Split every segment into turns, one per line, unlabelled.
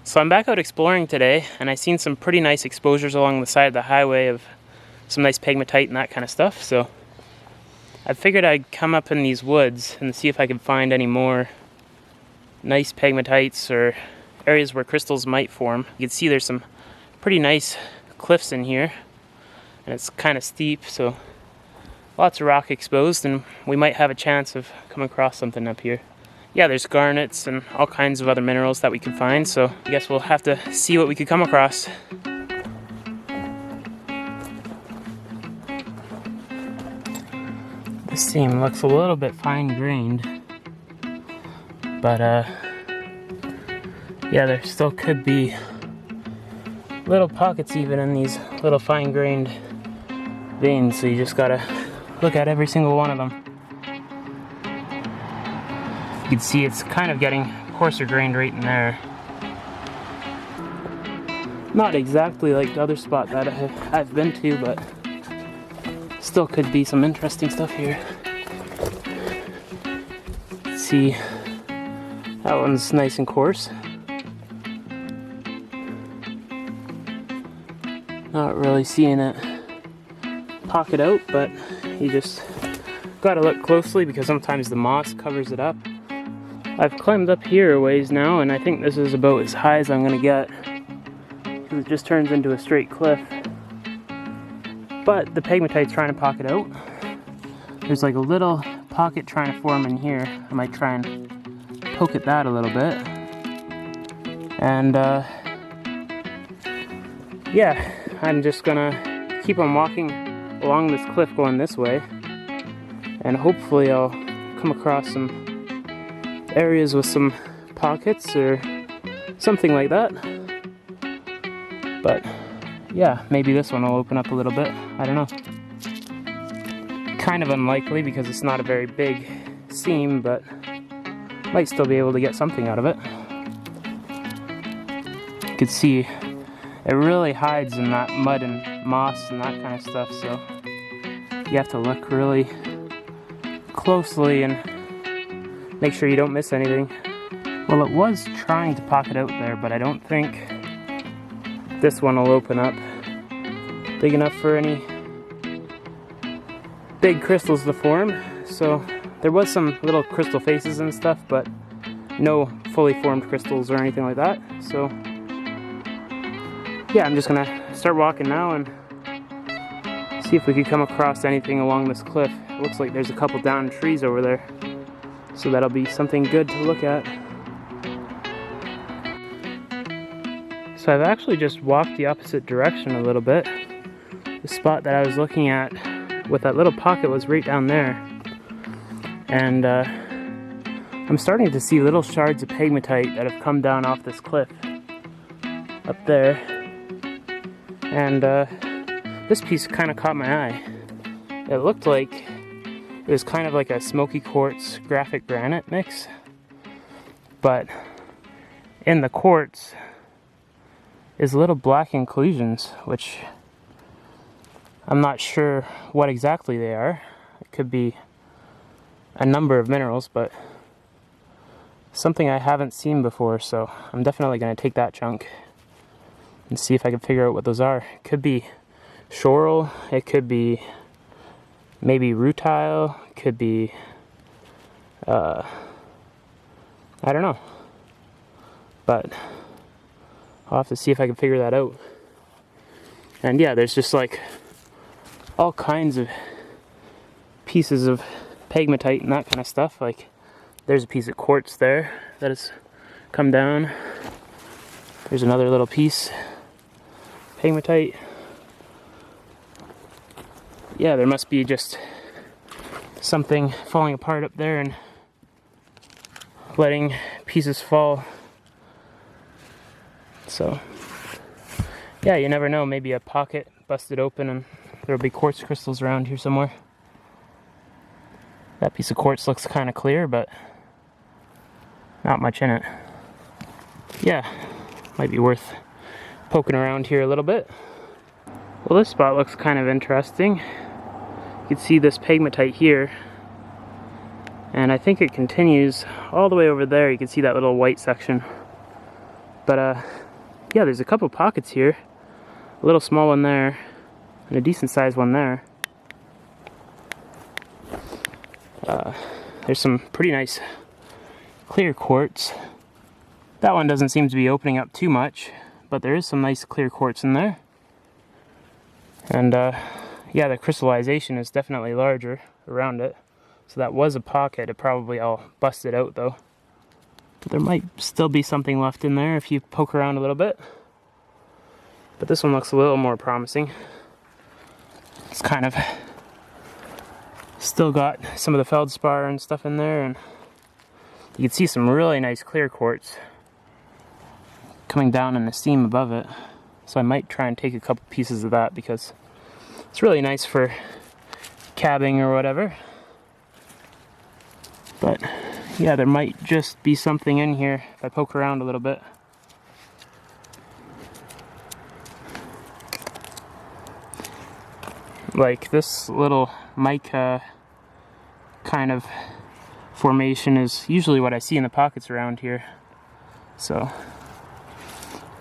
So I'm back out exploring today, and I've seen some pretty nice exposures along the side of the highway of some nice pegmatite and that kind of stuff. So I figured I'd come up in these woods and see if I could find any more nice pegmatites or areas where crystals might form. You can see there's some pretty nice cliffs in here, and it's kind of steep, so lots of rock exposed, and we might have a chance of coming across something up here. Yeah, there's garnets and all kinds of other minerals that we can find, so I guess we'll have to see what we could come across. This seam looks a little bit fine-grained, but yeah, there still could be little pockets even in these little fine-grained veins, so you just gotta look at every single one of them. You can see it's kind of getting coarser grained right in there. Not exactly like the other spot that I've been to, but still could be some interesting stuff here. Let's see, that one's nice and coarse. Not really seeing it pocket out, but you just gotta look closely because sometimes the moss covers it up. I've climbed up here a ways now, and I think this is about as high as I'm gonna get because it just turns into a straight cliff. But the pegmatite's trying to pocket out. There's like a little pocket trying to form in here. I might try and poke at that a little bit. And yeah, I'm just gonna keep on walking along this cliff going this way, and hopefully I'll come across some areas with some pockets or something like that. But yeah, maybe this one will open up a little bit. I don't know. Kind of unlikely because it's not a very big seam, but might still be able to get something out of it. You can see it really hides in that mud and moss and that kind of stuff, so you have to look really closely and make sure you don't miss anything. Well, it was trying to pocket out there, but I don't think this one will open up big enough for any big crystals to form. So there was some little crystal faces and stuff, but no fully formed crystals or anything like that. So yeah, I'm just gonna start walking now and see if we could come across anything along this cliff. It looks like there's a couple downed trees over there, so that'll be something good to look at. So I've actually just walked the opposite direction a little bit. The spot that I was looking at with that little pocket was right down there. And I'm starting to see little shards of pegmatite that have come down off this cliff up there. And this piece kind of caught my eye. It looked like it was kind of like a smoky quartz graphic granite mix, but in the quartz is little black inclusions, which I'm not sure what exactly they are. It could be a number of minerals, but something I haven't seen before, so I'm definitely going to take that chunk and see if I can figure out what those are. It could be schorl, it could be maybe rutile, could be, I don't know. But I'll have to see if I can figure that out. And yeah, there's just like all kinds of pieces of pegmatite and that kind of stuff. Like there's a piece of quartz there that has come down. There's another little piece, pegmatite. Yeah, there must be just something falling apart up there and letting pieces fall. So yeah, you never know, maybe a pocket busted open and there'll be quartz crystals around here somewhere. That piece of quartz looks kind of clear, but not much in it. Yeah, might be worth poking around here a little bit. Well, this spot looks kind of interesting. You can see this pegmatite here, and I think it continues all the way over there. You can see that little white section. But yeah, there's a couple pockets here. A little small one there, and a decent sized one there. There's some pretty nice clear quartz. That one doesn't seem to be opening up too much, but there is some nice clear quartz in there. And yeah, the crystallization is definitely larger around it. So that was a pocket. It probably all busted out though. But there might still be something left in there if you poke around a little bit. But this one looks a little more promising. It's kind of still got some of the feldspar and stuff in there, and you can see some really nice clear quartz coming down in the seam above it. So I might try and take a couple pieces of that because it's really nice for cabbing or whatever. But yeah, there might just be something in here if I poke around a little bit. Like this little mica kind of formation is usually what I see in the pockets around here. So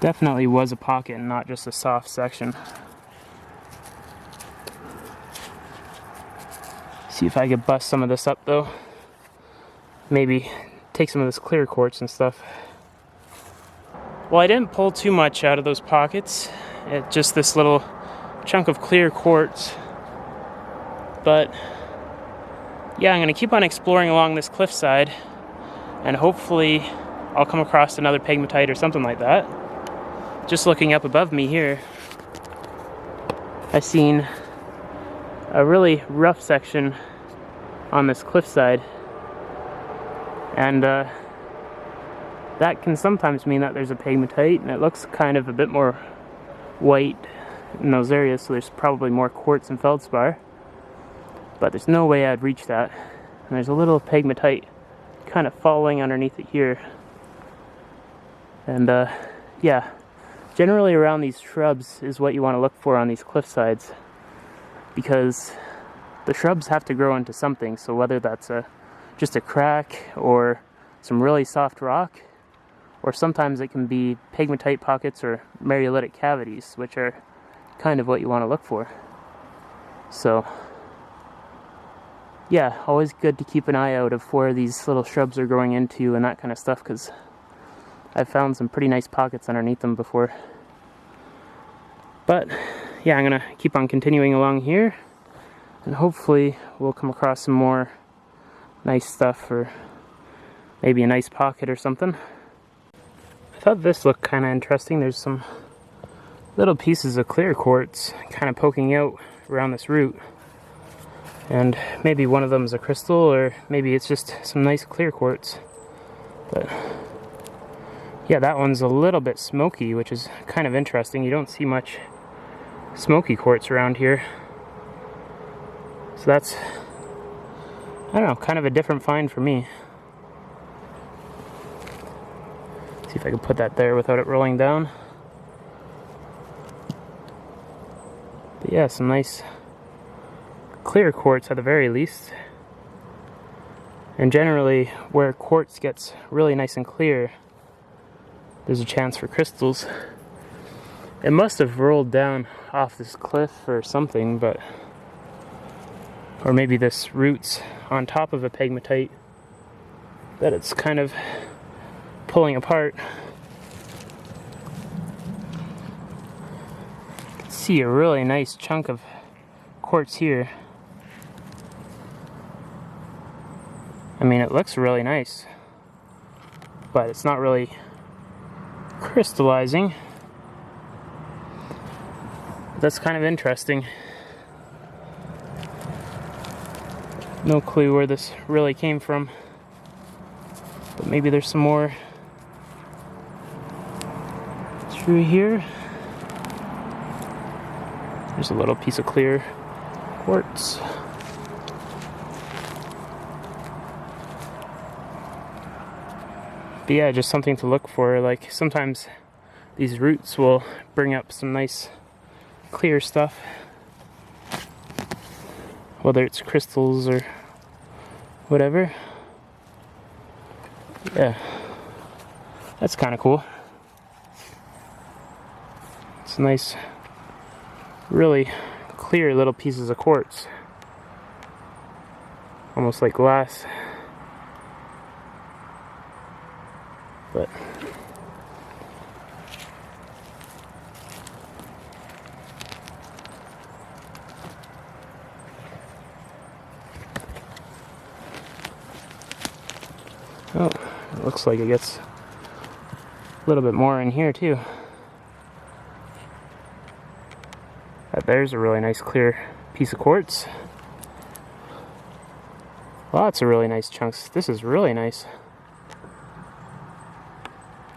definitely was a pocket and not just a soft section. See if I could bust some of this up though. Maybe take some of this clear quartz and stuff. Well, I didn't pull too much out of those pockets. It's just this little chunk of clear quartz. But yeah, I'm going to keep on exploring along this cliffside, and hopefully I'll come across another pegmatite or something like that. Just looking up above me here, I've seen a really rough section on this cliffside, and that can sometimes mean that there's a pegmatite, and it looks kind of a bit more white in those areas, so there's probably more quartz and feldspar. But there's no way I'd reach that. And there's a little pegmatite kind of falling underneath it here. And yeah, generally around these shrubs is what you want to look for on these cliff sides, because the shrubs have to grow into something. So whether that's just a crack or some really soft rock, or sometimes it can be pegmatite pockets or maryolitic cavities, which are kind of what you want to look for. So yeah, always good to keep an eye out of where these little shrubs are growing into and that kind of stuff, because I've found some pretty nice pockets underneath them before. But yeah, I'm gonna keep on continuing along here, and hopefully we'll come across some more nice stuff, or maybe a nice pocket or something. I thought this looked kind of interesting. There's some little pieces of clear quartz kind of poking out around this root. And maybe one of them is a crystal, or maybe it's just some nice clear quartz. But yeah, that one's a little bit smoky, which is kind of interesting. You don't see much smoky quartz around here. So that's, I don't know, kind of a different find for me. See if I can put that there without it rolling down. But yeah, some nice clear quartz at the very least. And generally, where quartz gets really nice and clear, there's a chance for crystals. It must have rolled down off this cliff or something, but or maybe this root's on top of a pegmatite that it's kind of pulling apart. You can see a really nice chunk of quartz here. I mean, it looks really nice, but it's not really crystallizing. That's kind of interesting. No clue where this really came from, but maybe there's some more through here. There's a little piece of clear quartz. But yeah, just something to look for. Like sometimes these roots will bring up some nice clear stuff, whether it's crystals or whatever. Yeah, that's kind of cool. It's nice, really clear little pieces of quartz. Almost like glass. But oh, it looks like it gets a little bit more in here too. There's a really nice clear piece of quartz. Lots of really nice chunks. This is really nice.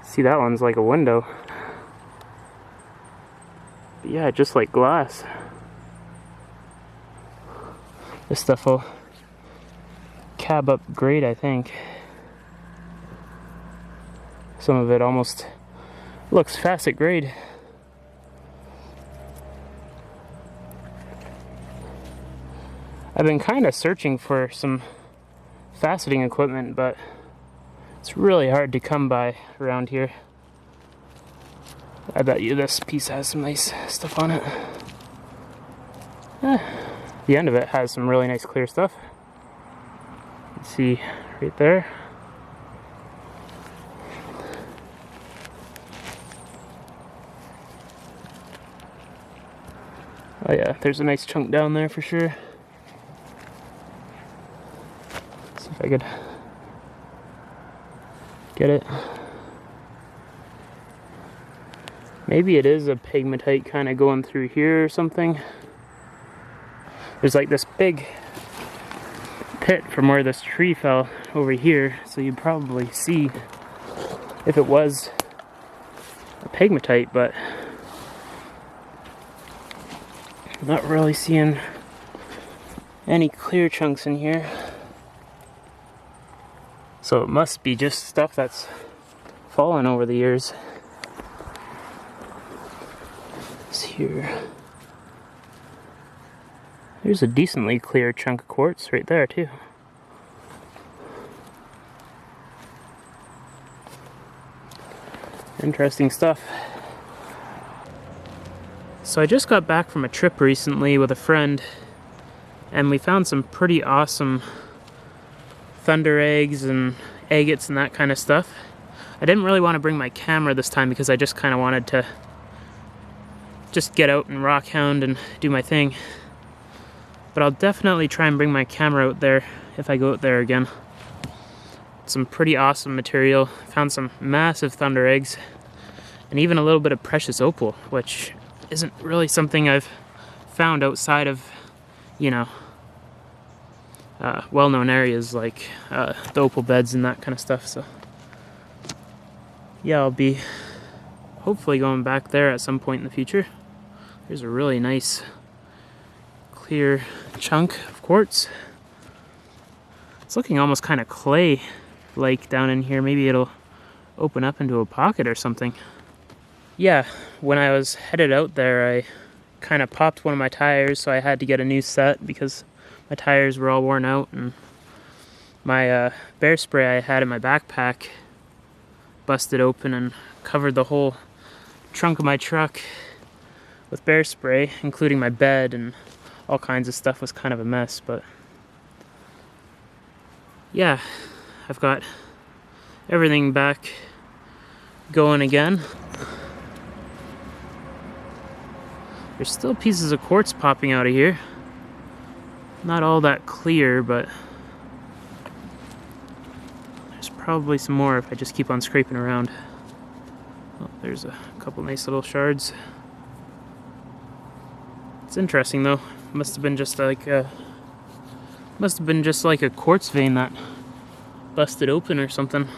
See, that one's like a window. But yeah, just like glass. This stuff will cab up great, I think. Some of it almost looks facet grade. I've been kind of searching for some faceting equipment, but it's really hard to come by around here. I bet you this piece has some nice stuff on it. The end of it has some really nice clear stuff. You can see right there. Oh yeah, there's a nice chunk down there for sure. See if I could get it. Maybe it is a pegmatite kind of going through here or something. There's like this big pit from where this tree fell over here, so you'd probably see if it was a pegmatite, but I'm not really seeing any clear chunks in here. So it must be just stuff that's fallen over the years. It's here. There's a decently clear chunk of quartz right there too. Interesting stuff. So I just got back from a trip recently with a friend, and we found some pretty awesome thunder eggs and agates and that kind of stuff. I didn't really want to bring my camera this time because I just kind of wanted to just get out and rock hound and do my thing. But I'll definitely try and bring my camera out there if I go out there again. Some pretty awesome material. Found some massive thunder eggs and even a little bit of precious opal, which isn't really something I've found outside of, you know, well-known areas like the opal beds and that kind of stuff. So yeah, I'll be hopefully going back there at some point in the future. There's a really nice clear chunk of quartz. It's looking almost kind of clay-like down in here. Maybe it'll open up into a pocket or something. Yeah, when I was headed out there, I kind of popped one of my tires, so I had to get a new set because my tires were all worn out, and my bear spray I had in my backpack busted open and covered the whole trunk of my truck with bear spray, including my bed, and all kinds of stuff. Was kind of a mess, but yeah, I've got everything back going again. There's still pieces of quartz popping out of here. Not all that clear, but there's probably some more if I just keep on scraping around. Oh, there's a couple nice little shards. It's interesting though. Must have been just like a quartz vein that busted open or something.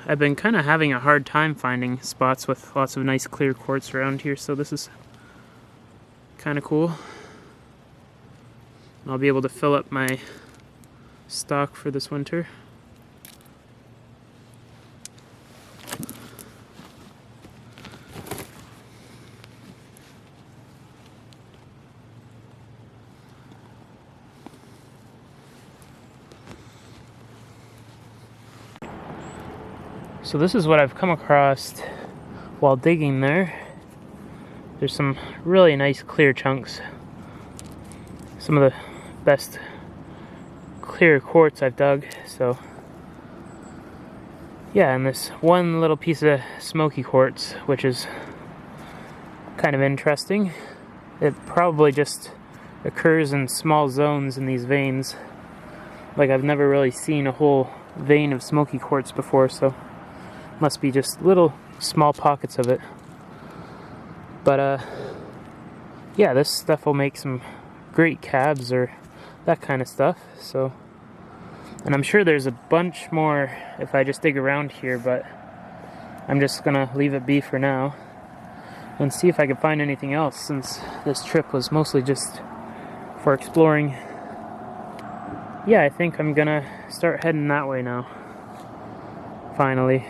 I've been kind of having a hard time finding spots with lots of nice clear quartz around here, so this is kind of cool. I'll be able to fill up my stock for this winter. So this is what I've come across while digging there. There's some really nice clear chunks. Some of the best clear quartz I've dug, so yeah, and this one little piece of smoky quartz, which is kind of interesting. It probably just occurs in small zones in these veins. Like, I've never really seen a whole vein of smoky quartz before, so must be just little small pockets of it. But yeah, this stuff will make some great cabs or that kind of stuff. So, and I'm sure there's a bunch more if I just dig around here, but I'm just gonna leave it be for now and see if I can find anything else, since this trip was mostly just for exploring. Yeah, I think I'm gonna start heading that way now. Finally.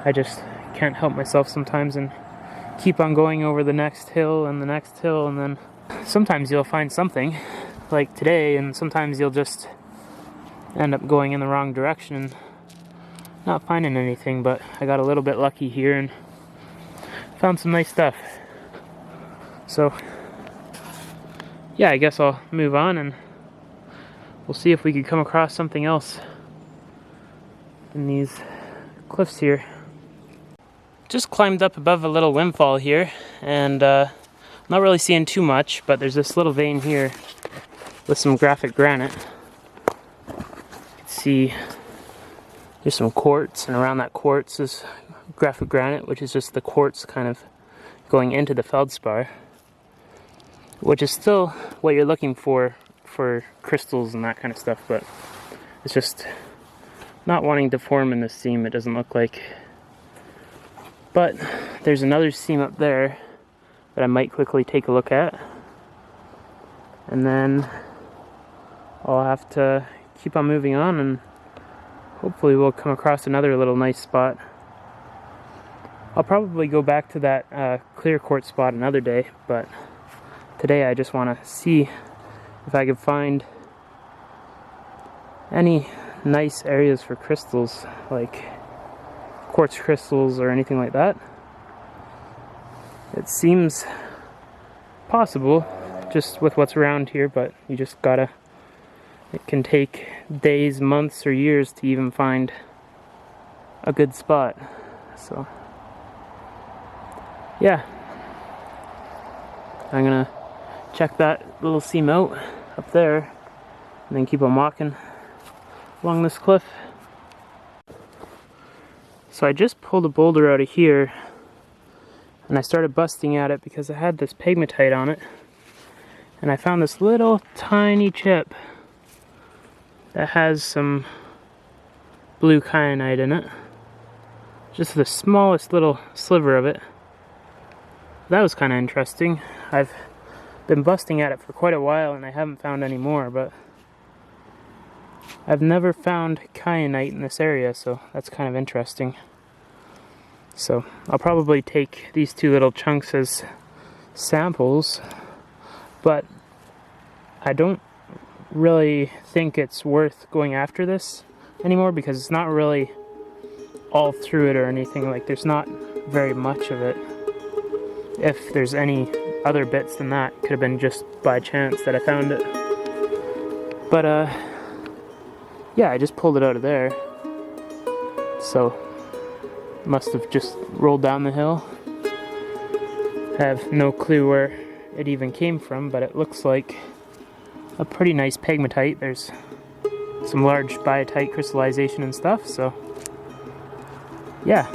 I just can't help myself sometimes and keep on going over the next hill and the next hill, and then sometimes you'll find something like today, and sometimes you'll just end up going in the wrong direction and not finding anything. But I got a little bit lucky here and found some nice stuff. So yeah, I guess I'll move on and we'll see if we can come across something else in these cliffs here. Just climbed up above a little windfall here, and not really seeing too much, but there's this little vein here with some graphic granite. You can see there's some quartz, and around that quartz is graphic granite, which is just the quartz kind of going into the feldspar, which is still what you're looking for crystals and that kind of stuff, but it's just not wanting to form in this seam, it doesn't look like. But there's another seam up there that I might quickly take a look at, and then I'll have to keep on moving on, and hopefully we'll come across another little nice spot. I'll probably go back to that clear quartz spot another day, but today I just want to see if I can find any nice areas for crystals, like quartz crystals or anything like that. It seems possible just with what's around here, but you just gotta, it can take days, months, or years to even find a good spot. So yeah, I'm gonna check that little seam out up there and then keep on walking along this cliff. So I just pulled a boulder out of here and I started busting at it because I had this pegmatite on it, and I found this little tiny chip that has some blue kyanite in it. Just the smallest little sliver of it. That was kind of interesting. I've been busting at it for quite a while and I haven't found any more, but I've never found kyanite in this area, so that's kind of interesting. So I'll probably take these two little chunks as samples, but I don't really think it's worth going after this anymore because it's not really all through it or anything. Like, there's not very much of it. If there's any other bits than that, could have been just by chance that I found it. But yeah, I just pulled it out of there, so must have just rolled down the hill. I have no clue where it even came from, but it looks like a pretty nice pegmatite. There's some large biotite crystallization and stuff, so yeah,